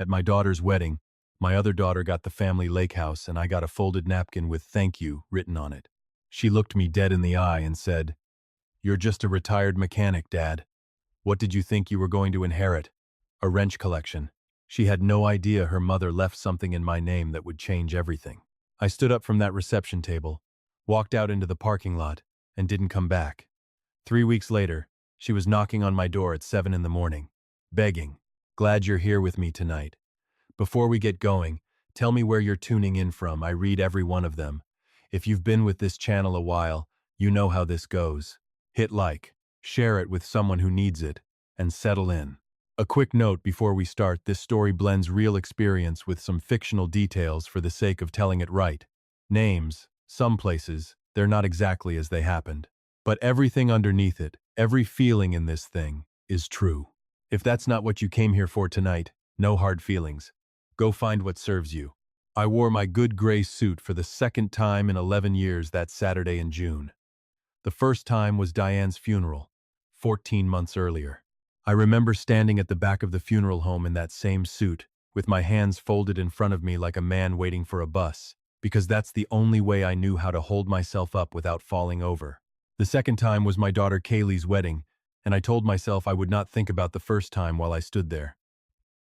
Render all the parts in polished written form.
At my daughter's wedding, my other daughter got the family lake house and I got a folded napkin with "thank you" written on it. She looked me dead in the eye and said, "You're just a retired mechanic, Dad. What did you think you were going to inherit? A wrench collection." She had no idea her mother left something in my name that would change everything. I stood up from that reception table, walked out into the parking lot, and didn't come back. 3 weeks later, she was knocking on my door at 7 in the morning, begging, "Glad you're here with me tonight. Before we get going, tell me where you're tuning in from. I read every one of them. If you've been with this channel a while, you know how this goes. Hit like, share it with someone who needs it, and settle in." A quick note before we start: this story blends real experience with some fictional details for the sake of telling it right. Names, some places, they're not exactly as they happened. But everything underneath it, every feeling in this thing, is true. If that's not what you came here for tonight, no hard feelings. Go find what serves you. I wore my good gray suit for the second time in 11 years that Saturday in June. The first time was Diane's funeral, 14 months earlier. I remember standing at the back of the funeral home in that same suit, with my hands folded in front of me like a man waiting for a bus, because that's the only way I knew how to hold myself up without falling over. The second time was my daughter Kaylee's wedding, and I told myself I would not think about the first time while I stood there.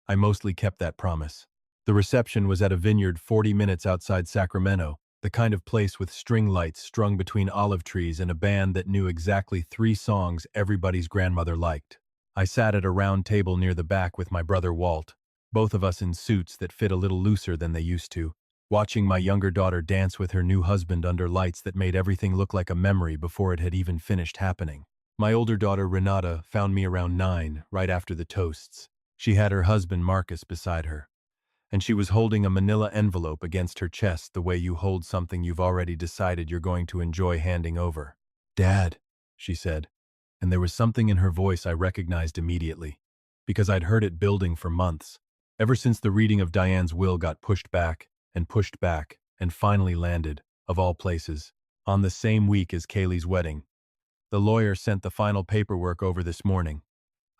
I mostly kept that promise. The reception was at a vineyard 40 minutes outside Sacramento, the kind of place with string lights strung between olive trees and a band that knew exactly 3 songs everybody's grandmother liked. I sat at a round table near the back with my brother Walt, both of us in suits that fit a little looser than they used to, watching my younger daughter dance with her new husband under lights that made everything look like a memory before it had even finished happening. My older daughter Renata found me around 9, right after the toasts. She had her husband Marcus beside her, and she was holding a manila envelope against her chest the way you hold something you've already decided you're going to enjoy handing over. "Dad," she said, and there was something in her voice I recognized immediately, because I'd heard it building for months, ever since the reading of Diane's will got pushed back, and finally landed, of all places, on the same week as Kaylee's wedding. The lawyer sent the final paperwork over this morning.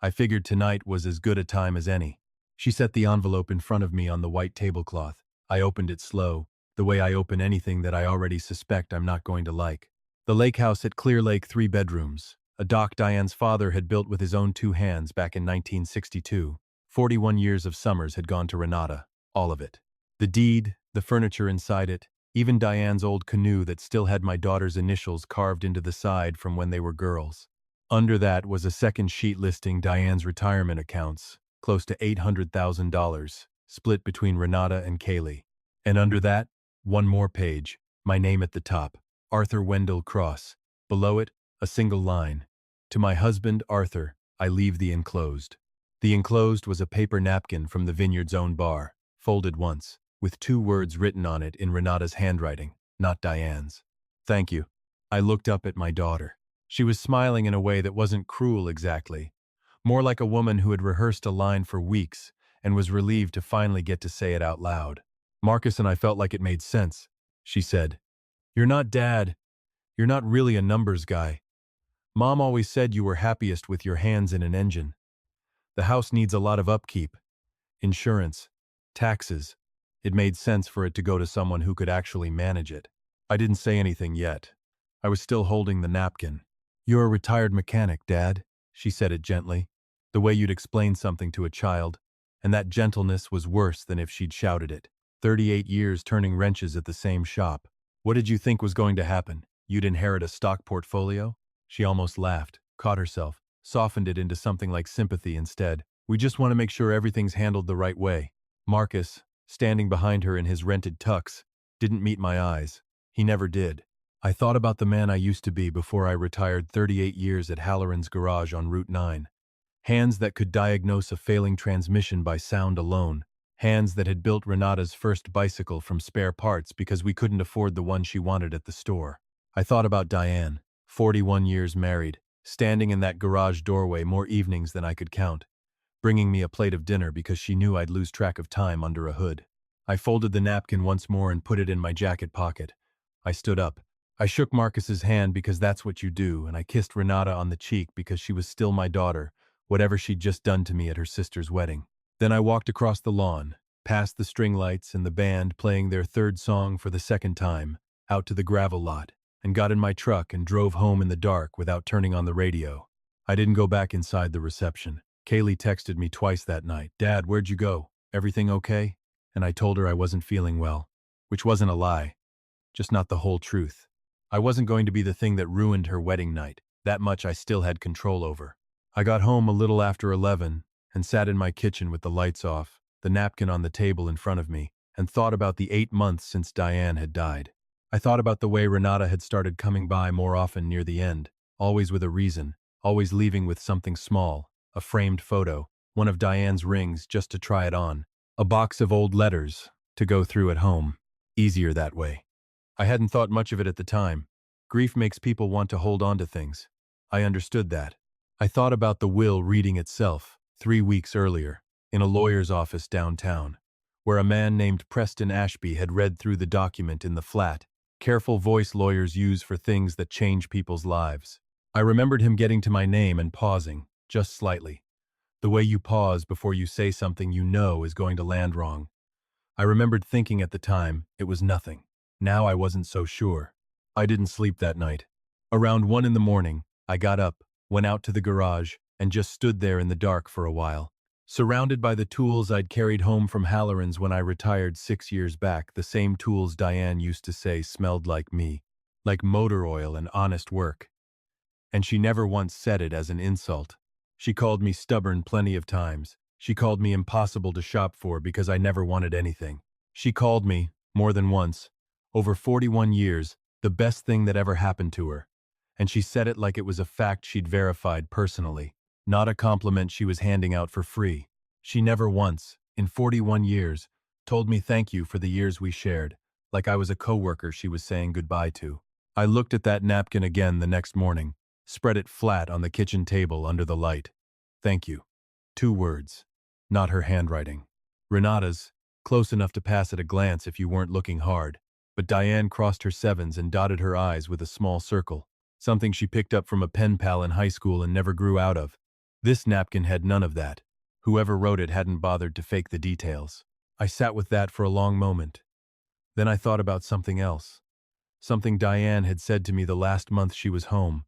I figured tonight was as good a time as any. She set the envelope in front of me on the white tablecloth. I opened it slow, the way I open anything that I already suspect I'm not going to like. The lake house at Clear Lake, 3 bedrooms. A dock Diane's father had built with his own 2 hands back in 1962. 41 years of summers had gone to Renata, all of it. The deed, the furniture inside it, even Diane's old canoe that still had my daughter's initials carved into the side from when they were girls. Under that was a second sheet listing Diane's retirement accounts, close to $800,000, split between Renata and Kaylee. And under that, one more page, my name at the top, Arthur Wendell Cross. Below it, a single line: "To my husband, Arthur, I leave the enclosed." The enclosed was a paper napkin from the vineyard's own bar, folded once, with 2 words written on it in Renata's handwriting, not Diane's. "Thank you." I looked up at my daughter. She was smiling in a way that wasn't cruel exactly, more like a woman who had rehearsed a line for weeks and was relieved to finally get to say it out loud. "Marcus and I felt like it made sense," she said. "You're not Dad. You're not really a numbers guy. Mom always said you were happiest with your hands in an engine. The house needs a lot of upkeep, insurance, taxes. It made sense for it to go to someone who could actually manage it." I didn't say anything yet. I was still holding the napkin. "You're a retired mechanic, Dad," she said it gently, the way you'd explain something to a child, and that gentleness was worse than if she'd shouted it. 38 years turning wrenches at the same shop. What did you think was going to happen? You'd inherit a stock portfolio? She almost laughed, caught herself, softened it into something like sympathy instead. "We just want to make sure everything's handled the right way." Marcus, standing behind her in his rented tux, didn't meet my eyes. He never did. I thought about the man I used to be before I retired 38 years at Halloran's garage on Route 9. Hands that could diagnose a failing transmission by sound alone. Hands that had built Renata's first bicycle from spare parts because we couldn't afford the one she wanted at the store. I thought about Diane, 41 years married, standing in that garage doorway more evenings than I could count, bringing me a plate of dinner because she knew I'd lose track of time under a hood. I folded the napkin once more and put it in my jacket pocket. I stood up. I shook Marcus's hand because that's what you do, and I kissed Renata on the cheek because she was still my daughter, whatever she'd just done to me at her sister's wedding. Then I walked across the lawn, past the string lights and the band playing their third song for the second time, out to the gravel lot, and got in my truck and drove home in the dark without turning on the radio. I didn't go back inside the reception. Kaylee texted me twice that night. "Dad, where'd you go? Everything okay?" And I told her I wasn't feeling well, which wasn't a lie, just not the whole truth. I wasn't going to be the thing that ruined her wedding night. That much I still had control over. I got home a little after 11 and sat in my kitchen with the lights off, the napkin on the table in front of me, and thought about the 8 months since Diane had died. I thought about the way Renata had started coming by more often near the end, always with a reason, always leaving with something small, a framed photo, one of Diane's rings just to try it on, a box of old letters to go through at home. Easier that way. I hadn't thought much of it at the time. Grief makes people want to hold on to things. I understood that. I thought about the will reading itself, 3 weeks earlier, in a lawyer's office downtown, where a man named Preston Ashby had read through the document in the flat, careful voice lawyers use for things that change people's lives. I remembered him getting to my name and pausing, just slightly. The way you pause before you say something you know is going to land wrong. I remembered thinking at the time it was nothing. Now I wasn't so sure. I didn't sleep that night. Around 1 in the morning, I got up, went out to the garage, and just stood there in the dark for a while. Surrounded by the tools I'd carried home from Halloran's when I retired 6 years back, the same tools Diane used to say smelled like me, like motor oil and honest work. And she never once said it as an insult. She called me stubborn plenty of times. She called me impossible to shop for because I never wanted anything. She called me, more than once, over 41 years, the best thing that ever happened to her. And she said it like it was a fact she'd verified personally, not a compliment she was handing out for free. She never once, in 41 years, told me thank you for the years we shared, like I was a coworker she was saying goodbye to. I looked at that napkin again the next morning, spread it flat on the kitchen table under the light. Thank you. 2 words. Not her handwriting. Renata's, close enough to pass at a glance if you weren't looking hard. But Diane crossed her 7s and dotted her I's with a small circle, something she picked up from a pen pal in high school and never grew out of. This napkin had none of that. Whoever wrote it hadn't bothered to fake the details. I sat with that for a long moment. Then I thought about something else. Something Diane had said to me the last month she was home,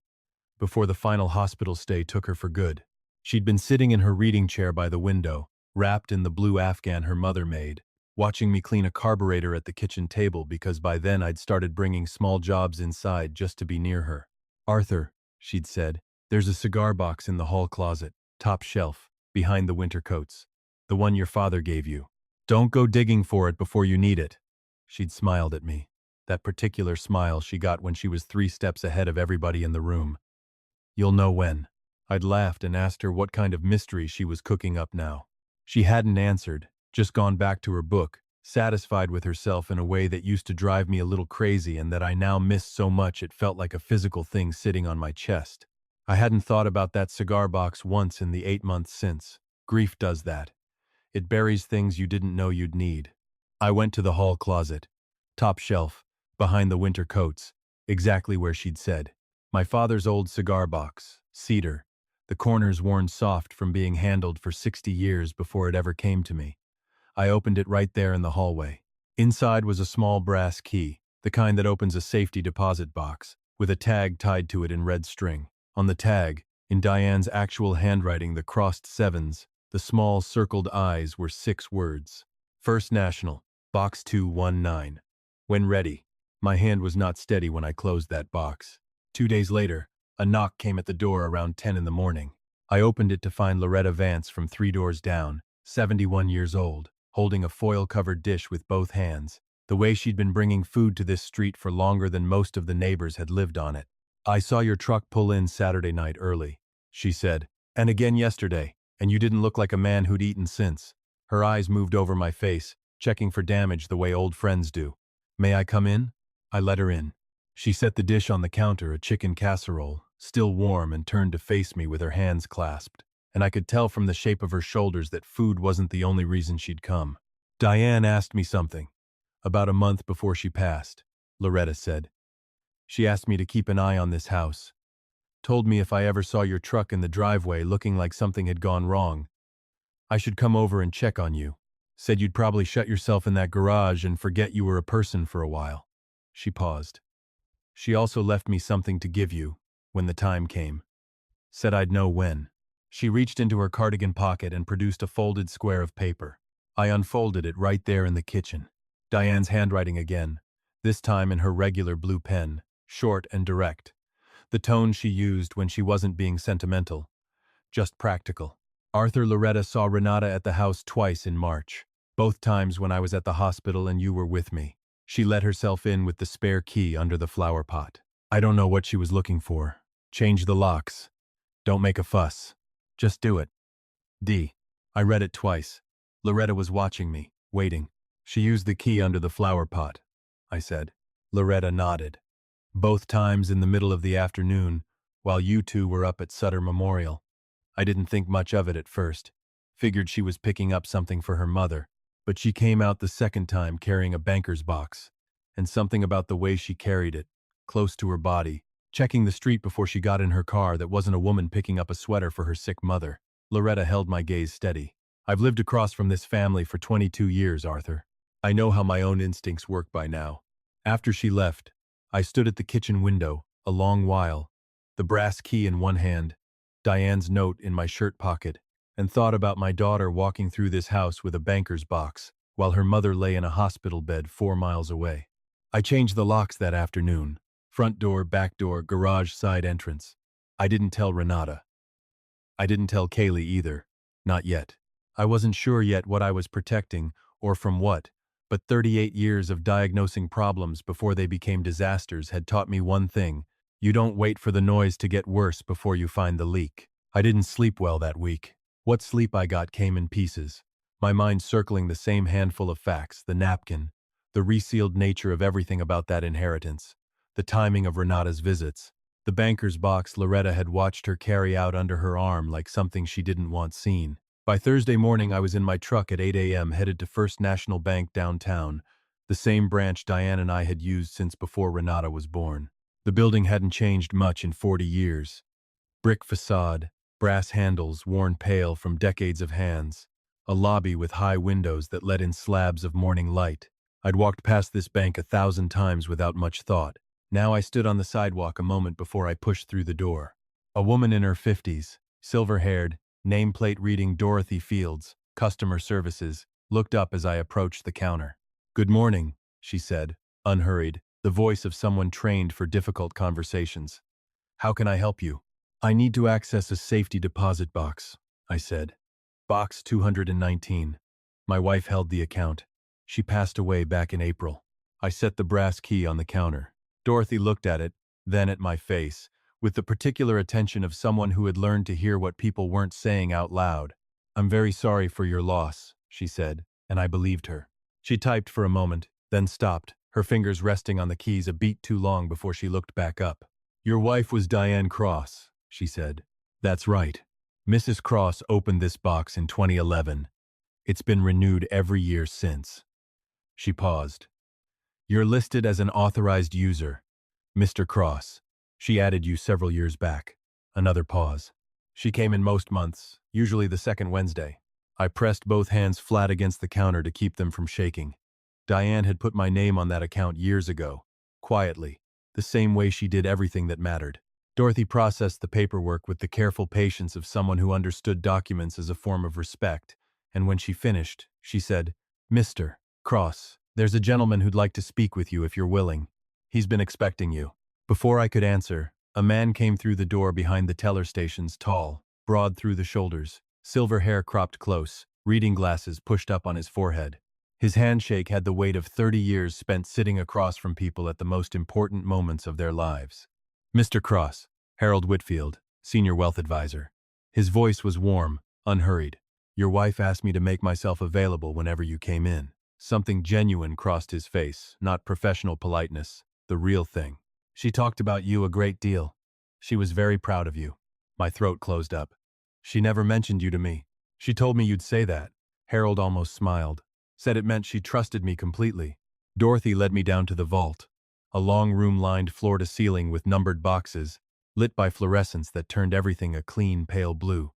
before the final hospital stay took her for good. She'd been sitting in her reading chair by the window, wrapped in the blue Afghan her mother made, watching me clean a carburetor at the kitchen table because by then I'd started bringing small jobs inside just to be near her. "Arthur," she'd said, "there's a cigar box in the hall closet, top shelf, behind the winter coats. The one your father gave you. Don't go digging for it before you need it." She'd smiled at me. That particular smile she got when she was 3 steps ahead of everybody in the room. "You'll know when." I'd laughed and asked her what kind of mystery she was cooking up now. She hadn't answered, just gone back to her book, satisfied with herself in a way that used to drive me a little crazy and that I now missed so much it felt like a physical thing sitting on my chest. I hadn't thought about that cigar box once in the 8 months since. Grief does that. It buries things you didn't know you'd need. I went to the hall closet. Top shelf, behind the winter coats, exactly where she'd said. My father's old cigar box, cedar, the corners worn soft from being handled for 60 years before it ever came to me. I opened it right there in the hallway. Inside was a small brass key, the kind that opens a safety deposit box, with a tag tied to it in red string. On the tag, in Diane's actual handwriting, the crossed 7s, the small circled I's were 6 words. First National, Box 219. When ready. My hand was not steady when I closed that box. 2 days later, a knock came at the door around 10 in the morning. I opened it to find Loretta Vance from 3 doors down, 71 years old, holding a foil-covered dish with both hands, the way she'd been bringing food to this street for longer than most of the neighbors had lived on it. "I saw your truck pull in Saturday night early," she said, "and again yesterday, and you didn't look like a man who'd eaten since." Her eyes moved over my face, checking for damage the way old friends do. "May I come in?" I let her in. She set the dish on the counter, a chicken casserole, still warm, and turned to face me with her hands clasped, and I could tell from the shape of her shoulders that food wasn't the only reason she'd come. "Diane asked me something. About a month before she passed," Loretta said. "She asked me to keep an eye on this house. Told me if I ever saw your truck in the driveway looking like something had gone wrong, I should come over and check on you. Said you'd probably shut yourself in that garage and forget you were a person for a while. She paused. She also left me something to give you, when the time came. Said I'd know when. She reached into her cardigan pocket and produced a folded square of paper. I unfolded it right there in the kitchen. Diane's handwriting again, this time in her regular blue pen, short and direct. The tone she used when she wasn't being sentimental, just practical. Arthur Loretta saw Renata at the house twice in March, both times when I was at the hospital and you were with me. She let herself in with the spare key under the flower pot. I don't know what she was looking for. Change the locks. Don't make a fuss. Just do it. D. I read it twice. Loretta was watching me, waiting. She used the key under the flower pot, I said. Loretta nodded. Both times in the middle of the afternoon, while you two were up at Sutter Memorial. I didn't think much of it at first. Figured she was picking up something for her mother. But she came out the second time carrying a banker's box. And something about the way she carried it, close to her body, checking the street before she got in her car that wasn't a woman picking up a sweater for her sick mother. Loretta held my gaze steady. I've lived across from this family for 22 years, Arthur. I know how my own instincts work by now. After she left, I stood at the kitchen window, a long while, the brass key in one hand, Diane's note in my shirt pocket, and thought about my daughter walking through this house with a banker's box, while her mother lay in a hospital bed 4 miles away. I changed the locks that afternoon. Front door, back door, garage side entrance. I didn't tell Renata. I didn't tell Kaylee either. Not yet. I wasn't sure yet what I was protecting, or from what, but 38 years of diagnosing problems before they became disasters had taught me one thing: you don't wait for the noise to get worse before you find the leak. I didn't sleep well that week. What sleep I got came in pieces, my mind circling the same handful of facts: the napkin, the resealed nature of everything about that inheritance, the timing of Renata's visits, the banker's box Loretta had watched her carry out under her arm like something she didn't want seen. By Thursday morning, I was in my truck at 8 a.m. headed to First National Bank downtown, the same branch Diane and I had used since before Renata was born. The building hadn't changed much in 40 years. Brick facade, brass handles worn pale from decades of hands, a lobby with high windows that let in slabs of morning light. I'd walked past this bank 1,000 times without much thought. Now I stood on the sidewalk a moment before I pushed through the door. A woman in her 50s, silver-haired, nameplate reading Dorothy Fields, Customer Services, looked up as I approached the counter. "Good morning," she said, unhurried, the voice of someone trained for difficult conversations. "How can I help you?" "I need to access a safety deposit box," I said. "Box 219. My wife held the account. She passed away back in April." I set the brass key on the counter. Dorothy looked at it, then at my face, with the particular attention of someone who had learned to hear what people weren't saying out loud. "I'm very sorry for your loss," she said, and I believed her. She typed for a moment, then stopped, her fingers resting on the keys a beat too long before she looked back up. "Your wife was Diane Cross," she said. "That's right. Mrs. Cross opened this box in 2011. It's been renewed every year since." She paused. "You're listed as an authorized user, Mr. Cross. She added you several years back." Another pause. "She came in most months, usually the second Wednesday." I pressed both hands flat against the counter to keep them from shaking. Diane had put my name on that account years ago, quietly, the same way she did everything that mattered. Dorothy processed the paperwork with the careful patience of someone who understood documents as a form of respect, and when she finished, she said, "Mr. Cross, there's a gentleman who'd like to speak with you if you're willing. He's been expecting you." Before I could answer, a man came through the door behind the teller stations, tall, broad through the shoulders, silver hair cropped close, reading glasses pushed up on his forehead. His handshake had the weight of 30 years spent sitting across from people at the most important moments of their lives. "Mr. Cross, Harold Whitfield, Senior Wealth Advisor." His voice was warm, unhurried. "Your wife asked me to make myself available whenever you came in." Something genuine crossed his face, not professional politeness, the real thing. "She talked about you a great deal. She was very proud of you." My throat closed up. "She never mentioned you to me." "She told me you'd say that." Harold almost smiled. "Said it meant she trusted me completely." Dorothy led me down to the vault, a long room lined floor to ceiling with numbered boxes, lit by fluorescents that turned everything a clean, pale blue.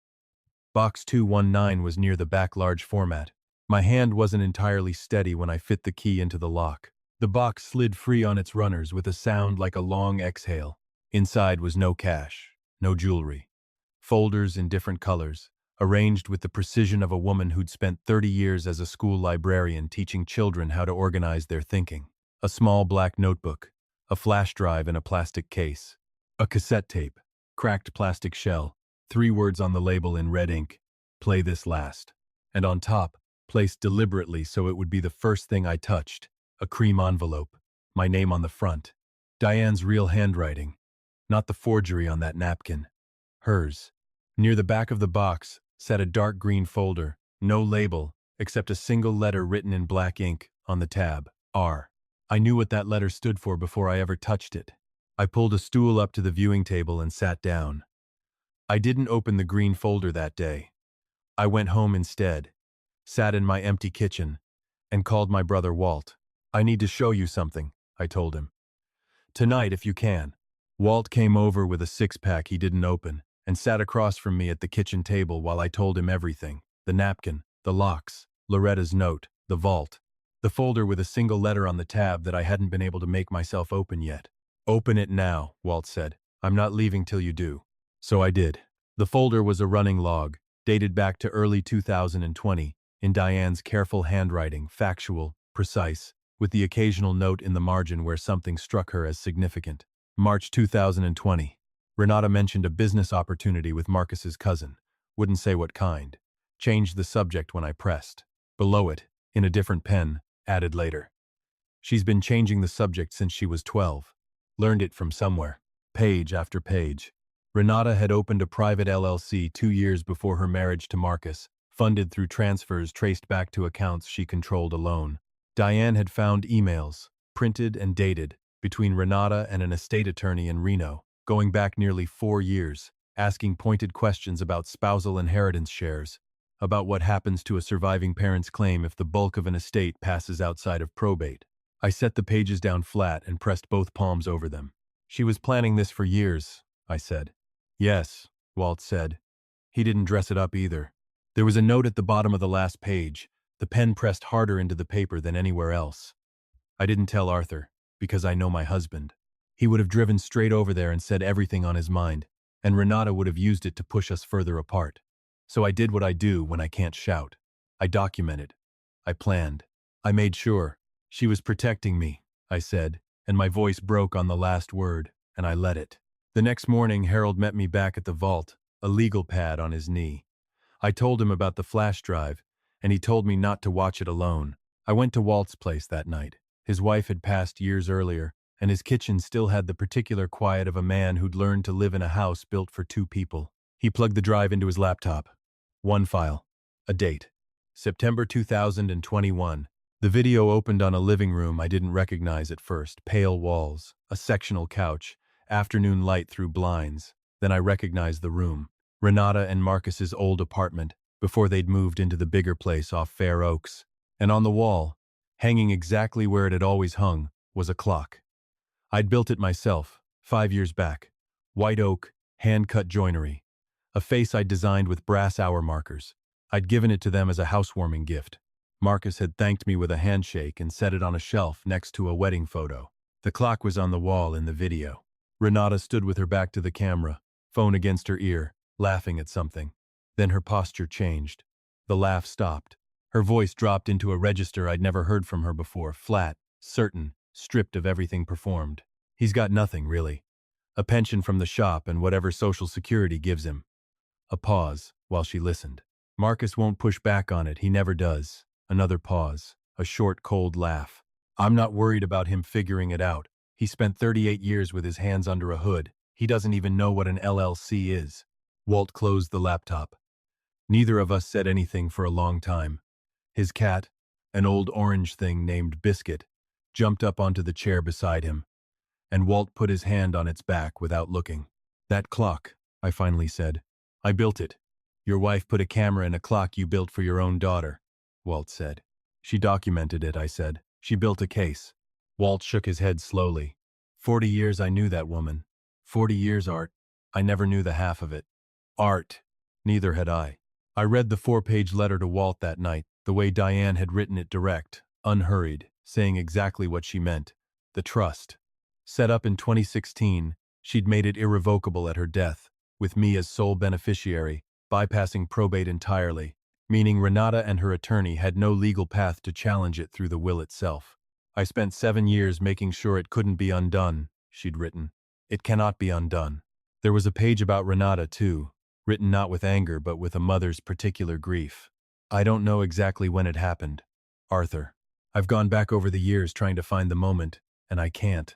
Box 219 was near the back large format. My hand wasn't entirely steady when I fit the key into the lock. The box slid free on its runners with a sound like a long exhale. Inside was no cash, no jewelry. Folders in different colors, arranged with the precision of a woman who'd spent 30 years as a school librarian teaching children how to organize their thinking. A small black notebook, a flash drive in a plastic case, a cassette tape, cracked plastic shell, 3 words on the label in red ink, "Play this last." And on top, placed deliberately so it would be the first thing I touched, a cream envelope, my name on the front. Diane's real handwriting, not the forgery on that napkin. Hers. Near the back of the box sat a dark green folder, no label, except a single letter written in black ink on the tab, R. I knew what that letter stood for before I ever touched it. I pulled a stool up to the viewing table and sat down. I didn't open the green folder that day. I went home instead, sat in my empty kitchen, and called my brother Walt. "I need to show you something," I told him. "Tonight, if you can." Walt came over with a 6-pack he didn't open, and sat across from me at the kitchen table while I told him everything: the napkin, the locks, Loretta's note, the vault, the folder with a single letter on the tab that I hadn't been able to make myself open yet. "Open it now," Walt said. "I'm not leaving till you do." So I did. The folder was a running log, dated back to early 2020, in Diane's careful handwriting, factual, precise, with the occasional note in the margin where something struck her as significant. March 2020. Renata mentioned a business opportunity with Marcus's cousin. Wouldn't say what kind. Changed the subject when I pressed. Below it, in a different pen, added later: "She's been changing the subject since she was 12. Learned it from somewhere." Page after page. Renata had opened a private LLC 2 years before her marriage to Marcus, funded through transfers traced back to accounts she controlled alone. Diane had found emails, printed and dated, between Renata and an estate attorney in Reno, going back nearly 4 years, asking pointed questions about spousal inheritance shares, about what happens to a surviving parent's claim if the bulk of an estate passes outside of probate. I set the pages down flat and pressed both palms over them. "She was planning this for years," I said. "Yes," Walt said. He didn't dress it up either. There was a note at the bottom of the last page, the pen pressed harder into the paper than anywhere else. "I didn't tell Arthur, because I know my husband. He would have driven straight over there and said everything on his mind, and Renata would have used it to push us further apart. So I did what I do when I can't shout. I documented. I planned. I made sure. She was protecting me," I said, and my voice broke on the last word, and I let it. The next morning, Harold met me back at the vault, a legal pad on his knee. I told him about the flash drive, and he told me not to watch it alone. I went to Walt's place that night. His wife had passed years earlier, and his kitchen still had the particular quiet of a man who'd learned to live in a house built for 2 people. He plugged the drive into his laptop. One file. A date. September 2021. The video opened on a living room I didn't recognize at first. Pale walls, a sectional couch, afternoon light through blinds. Then I recognized the room. Renata and Marcus's old apartment, before they'd moved into the bigger place off Fair Oaks. And on the wall, hanging exactly where it had always hung, was a clock. I'd built it myself, 5 years back. White oak, hand-cut joinery. A face I'd designed with brass hour markers. I'd given it to them as a housewarming gift. Marcus had thanked me with a handshake and set it on a shelf next to a wedding photo. The clock was on the wall in the video. Renata stood with her back to the camera, phone against her ear, laughing at something. Then her posture changed. The laugh stopped. Her voice dropped into a register I'd never heard from her before, flat, certain, stripped of everything performed. "He's got nothing, really. A pension from the shop and whatever Social Security gives him." A pause, while she listened. "Marcus won't push back on it, he never does." Another pause, a short, cold laugh. "I'm not worried about him figuring it out. He spent 38 years with his hands under a hood. He doesn't even know what an LLC is." Walt closed the laptop. Neither of us said anything for a long time. His cat, an old orange thing named Biscuit, jumped up onto the chair beside him, and Walt put his hand on its back without looking. "That clock," I finally said. "I built it. Your wife put a camera in a clock you built for your own daughter," Walt said. "She documented it," I said. "She built a case." Walt shook his head slowly. 40 years I knew that woman. 40 years, Art. I never knew the half of it." "Art." Neither had I. I read the 4-page letter to Walt that night, the way Diane had written it direct, unhurried, saying exactly what she meant. The trust. Set up in 2016, she'd made it irrevocable at her death, with me as sole beneficiary, bypassing probate entirely, meaning Renata and her attorney had no legal path to challenge it through the will itself. I spent 7 years making sure it couldn't be undone, she'd written. It cannot be undone. There was a page about Renata, too, written not with anger but with a mother's particular grief. I don't know exactly when it happened. Arthur. I've gone back over the years trying to find the moment, and I can't.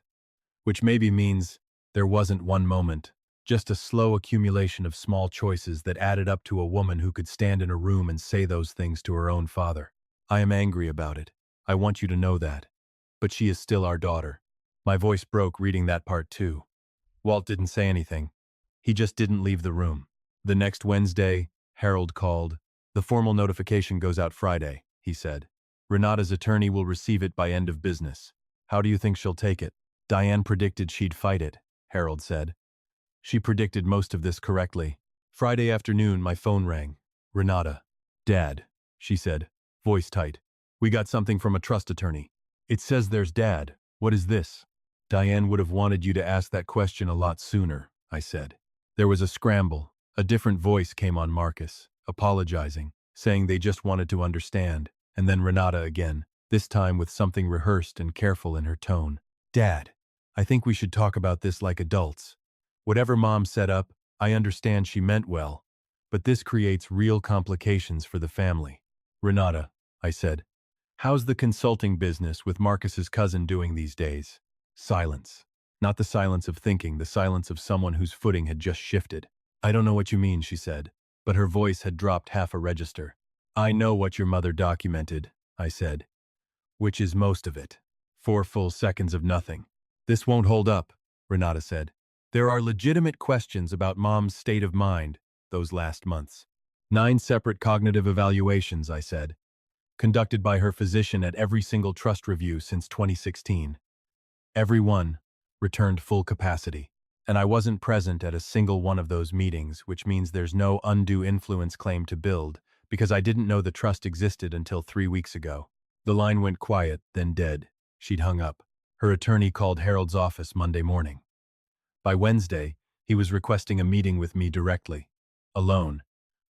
Which maybe means there wasn't one moment, just a slow accumulation of small choices that added up to a woman who could stand in a room and say those things to her own father. I am angry about it. I want you to know that. But she is still our daughter. My voice broke reading that part too. Walt didn't say anything. He just didn't leave the room. The next Wednesday, Harold called. The formal notification goes out Friday, he said. Renata's attorney will receive it by end of business. How do you think she'll take it? Diane predicted she'd fight it, Harold said. She predicted most of this correctly. Friday afternoon, my phone rang. Renata. Dad, she said, voice tight. We got something from a trust attorney. It says there's Dad. What is this? Diane would have wanted you to ask that question a lot sooner, I said. There was a scramble. A different voice came on Marcus, apologizing, saying they just wanted to understand, and then Renata again, this time with something rehearsed and careful in her tone. Dad, I think we should talk about this like adults. Whatever Mom set up, I understand she meant well, but this creates real complications for the family. Renata, I said, how's the consulting business with Marcus's cousin doing these days? Silence. Not the silence of thinking, the silence of someone whose footing had just shifted. I don't know what you mean, she said, but her voice had dropped half a register. I know what your mother documented, I said. Which is most of it. 4 full seconds of nothing. This won't hold up, Renata said. There are legitimate questions about Mom's state of mind those last months. 9 separate cognitive evaluations, I said, conducted by her physician at every single trust review since 2016. Every one returned full capacity. And I wasn't present at a single one of those meetings, which means there's no undue influence claim to build, because I didn't know the trust existed until 3 weeks ago. The line went quiet, then dead. She'd hung up. Her attorney called Harold's office Monday morning. By Wednesday, he was requesting a meeting with me directly, alone,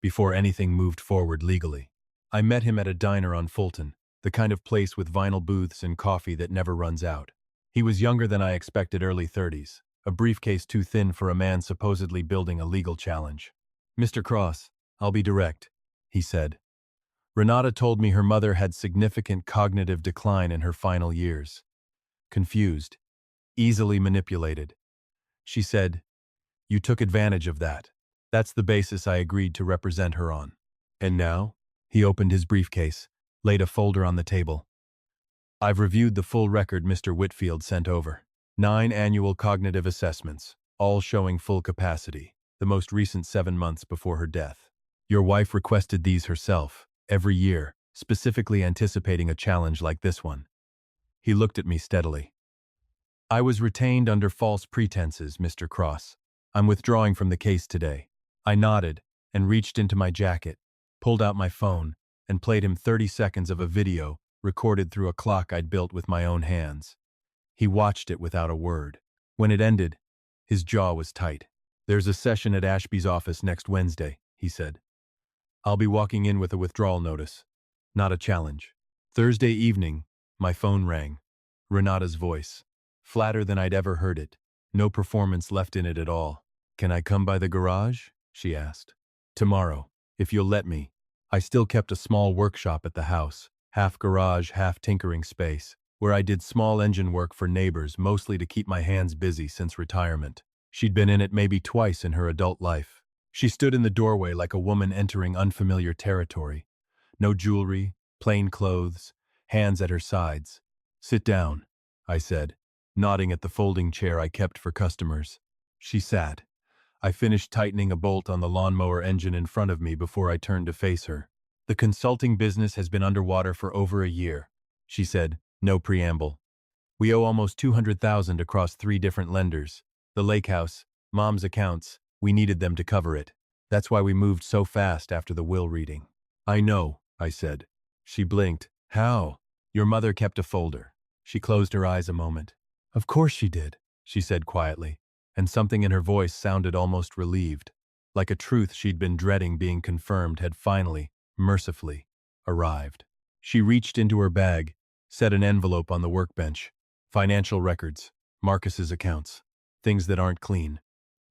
before anything moved forward legally. I met him at a diner on Fulton, the kind of place with vinyl booths and coffee that never runs out. He was younger than I expected, early 30s. A briefcase too thin for a man supposedly building a legal challenge. Mr. Cross, I'll be direct, he said. Renata told me her mother had significant cognitive decline in her final years. Confused. Easily manipulated. She said, you took advantage of that. That's the basis I agreed to represent her on. And now? He opened his briefcase, laid a folder on the table. I've reviewed the full record Mr. Whitfield sent over. 9 annual cognitive assessments, all showing full capacity, the most recent 7 months before her death. Your wife requested these herself, every year, specifically anticipating a challenge like this one. He looked at me steadily. I was retained under false pretenses, Mr. Cross. I'm withdrawing from the case today. I nodded and reached into my jacket, pulled out my phone, and played him 30 seconds of a video recorded through a clock I'd built with my own hands. He watched it without a word. When it ended, his jaw was tight. There's a session at Ashby's office next Wednesday, he said. I'll be walking in with a withdrawal notice, not a challenge. Thursday evening, my phone rang. Renata's voice. Flatter than I'd ever heard it. No performance left in it at all. Can I come by the garage? She asked. Tomorrow, if you'll let me. I still kept a small workshop at the house, half garage, half tinkering space, where I did small engine work for neighbors, mostly to keep my hands busy since retirement. She'd been in it maybe twice in her adult life. She stood in the doorway like a woman entering unfamiliar territory. No jewelry, plain clothes, hands at her sides. Sit down, I said, nodding at the folding chair I kept for customers. She sat. I finished tightening a bolt on the lawnmower engine in front of me before I turned to face her. The consulting business has been underwater for over a year, she said. No preamble. We owe almost $200,000 across 3 different lenders. The lake house, Mom's accounts, we needed them to cover it. That's why we moved so fast after the will reading. I know, I said. She blinked. How? Your mother kept a folder. She closed her eyes a moment. Of course she did, she said quietly, and something in her voice sounded almost relieved, like a truth she'd been dreading being confirmed had finally, mercifully, arrived. She reached into her bag, set an envelope on the workbench. Financial records, Marcus's accounts, things that aren't clean.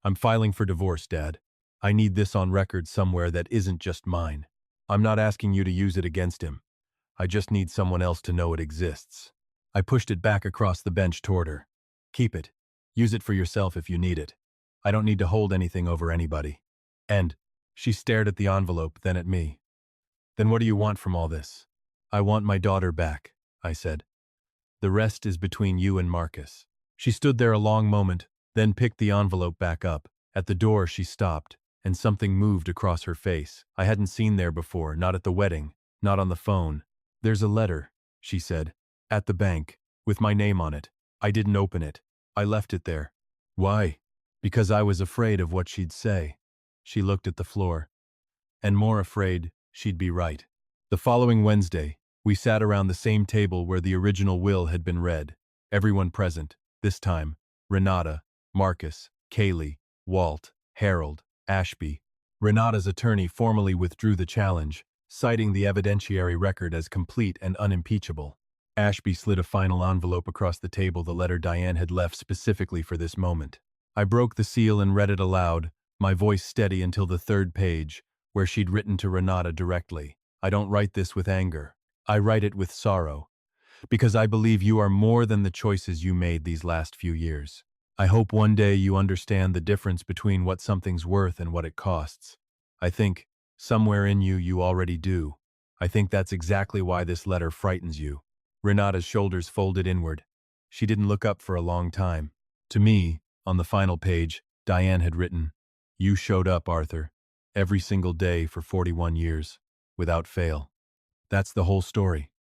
I'm filing for divorce, Dad. I need this on record somewhere that isn't just mine. I'm not asking you to use it against him. I just need someone else to know it exists. I pushed it back across the bench toward her. Keep it. Use it for yourself if you need it. I don't need to hold anything over anybody. And she stared at the envelope, then at me. Then what do you want from all this? I want my daughter back, I said. The rest is between you and Marcus. She stood there a long moment, then picked the envelope back up. At the door she stopped, and something moved across her face. I hadn't seen there before, not at the wedding, not on the phone. There's a letter, she said, at the bank, with my name on it. I didn't open it. I left it there. Why? Because I was afraid of what she'd say. She looked at the floor. And more afraid she'd be right. The following Wednesday, we sat around the same table where the original will had been read. Everyone present, this time, Renata, Marcus, Kaylee, Walt, Harold, Ashby. Renata's attorney formally withdrew the challenge, citing the evidentiary record as complete and unimpeachable. Ashby slid a final envelope across the table, the letter Diane had left specifically for this moment. I broke the seal and read it aloud, my voice steady until the third page, where she'd written to Renata directly. I don't write this with anger. I write it with sorrow, because I believe you are more than the choices you made these last few years. I hope one day you understand the difference between what something's worth and what it costs. I think, somewhere in you, you already do. I think that's exactly why this letter frightens you. Renata's shoulders folded inward. She didn't look up for a long time. To me, on the final page, Diane had written, "You showed up, Arthur, every single day for 41 years, without fail." That's the whole story.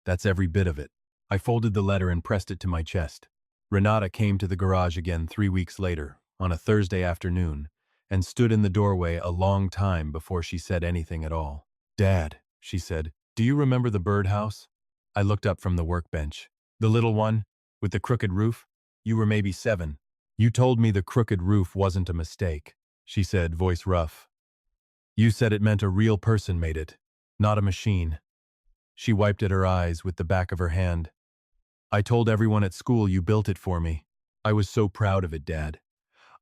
That's every bit of it. I folded the letter and pressed it to my chest. Renata came to the garage again 3 weeks later, on a Thursday afternoon, and stood in the doorway a long time before she said anything at all. "Dad," she said, "do you remember the birdhouse?" I looked up from the workbench. "The little one, with the crooked roof? You were maybe 7. You told me the crooked roof wasn't a mistake," she said, voice rough. "You said it meant a real person made it, not a machine." She wiped at her eyes with the back of her hand. "I told everyone at school you built it for me. I was so proud of it, Dad.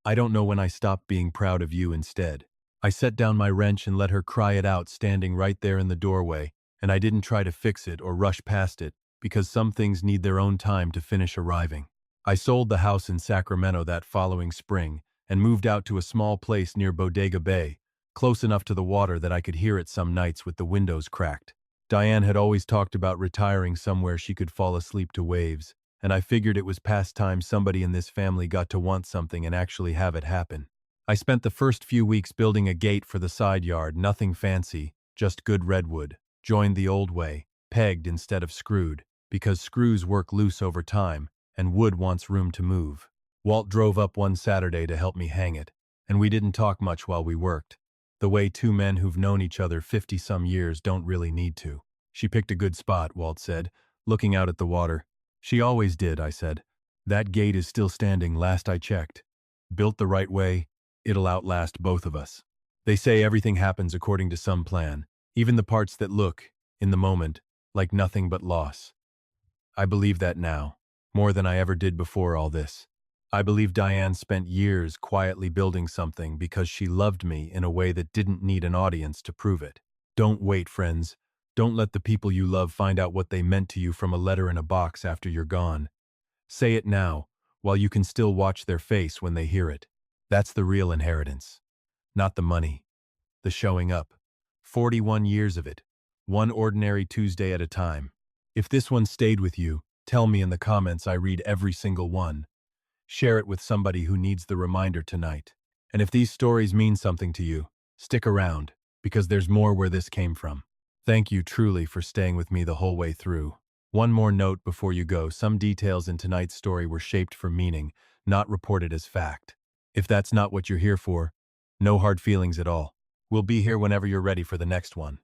I don't know when I stopped being proud of you instead." I set down my wrench and let her cry it out, standing right there in the doorway, and I didn't try to fix it or rush past it, because some things need their own time to finish arriving. I sold the house in Sacramento that following spring and moved out to a small place near Bodega Bay, close enough to the water that I could hear it some nights with the windows cracked. Diane had always talked about retiring somewhere she could fall asleep to waves, and I figured it was past time somebody in this family got to want something and actually have it happen. I spent the first few weeks building a gate for the side yard, nothing fancy, just good redwood, joined the old way, pegged instead of screwed, because screws work loose over time, and wood wants room to move. Walt drove up one Saturday to help me hang it, and we didn't talk much while we worked, the way two men who've known each other 50-some years don't really need to. "She picked a good spot," Walt said, looking out at the water. "She always did," I said. "That gate is still standing, last I checked. Built the right way, it'll outlast both of us." They say everything happens according to some plan, even the parts that look, in the moment, like nothing but loss. I believe that now, more than I ever did before all this. I believe Diane spent years quietly building something because she loved me in a way that didn't need an audience to prove it. Don't wait, friends. Don't let the people you love find out what they meant to you from a letter in a box after you're gone. Say it now, while you can still watch their face when they hear it. That's the real inheritance. Not the money. The showing up. 41 years of it. One ordinary Tuesday at a time. If this one stayed with you, tell me in the comments. I read every single one. Share it with somebody who needs the reminder tonight. And if these stories mean something to you, stick around, because there's more where this came from. Thank you truly for staying with me the whole way through. One more note before you go. Some details in tonight's story were shaped for meaning, not reported as fact. If that's not what you're here for, no hard feelings at all. We'll be here whenever you're ready for the next one.